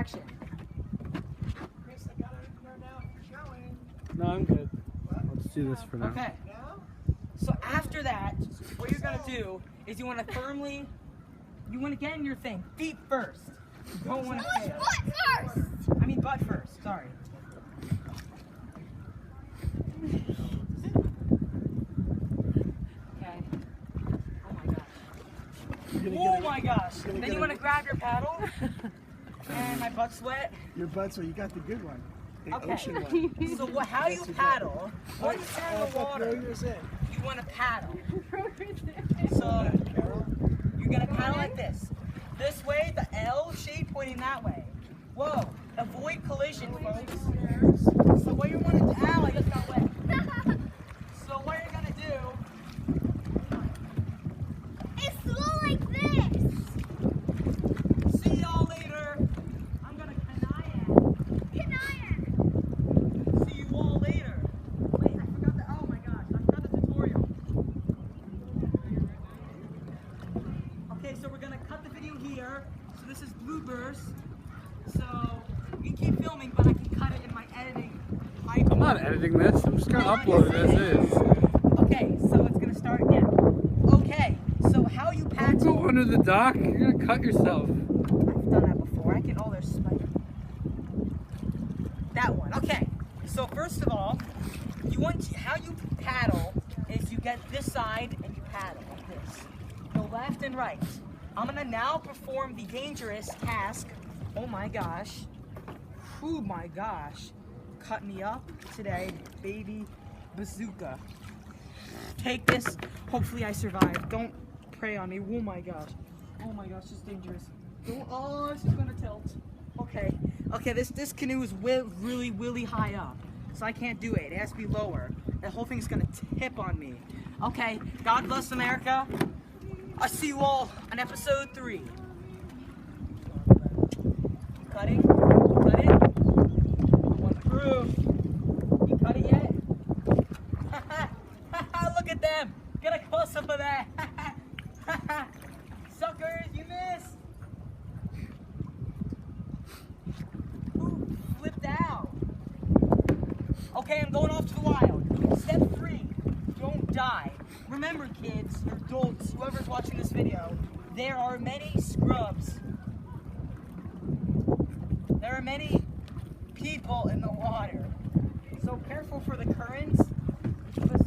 action. Chris, I gotta know now if you're going. No, I'm good. I'll just do this for now. Okay. So after that, what you're gonna do is you want to get in your thing. Feet first. You don't want to fail. Butt first. I mean butt first. Sorry. Okay. Oh my gosh. Oh my gosh. Then you want to grab your paddle. And my butt's wet. Your butt's wet. You got the good one. The Okay. ocean one. So how you paddle, once you're in the water, Yours in. you want to paddle. So you're going to paddle like this. This way, the L shape pointing that way. Whoa, avoid collision, folks. So what you want to do, ow, I just got wet. So what you're going to do, It's slow like this. see y'all later. I'm going to kayak. See you all later. Wait, I forgot the, oh my gosh, I forgot the tutorial. Okay, so we're gonna cut the video here. So this is bloopers. So you can keep filming, but I can cut it in my editing. I'm not editing this. I'm just gonna upload it as is. Okay, so it's gonna start again. Okay, so how you Don't paddle. go under the dock. You're gonna cut yourself. I've done that before. I can. Oh, there's spider. That one. Okay. So first of all, how you paddle is you get this side and you paddle like this. Go left and right. I'm gonna now perform the dangerous task. Oh my gosh. Oh my gosh. Cut me up today, baby bazooka. Take this. Hopefully I survive. Don't prey on me. Oh my gosh. Oh my gosh, this is dangerous. Don't, oh, this is gonna tilt. Okay. Okay, this canoe is really high up. So I can't do it. It has to be lower. The whole thing's gonna tip on me. Okay, God bless America. I'll see you all on episode 3. Cutting? Cut it? On the roof. You cut it yet? Look at them! Get a close up of that! Suckers, you missed! Ooh, flipped out. Okay, I'm going off to the wild. Step 3, don't die. Remember, kids, adults, whoever's watching this video, there are many scrubs. There are many people in the water. So careful for the currents, because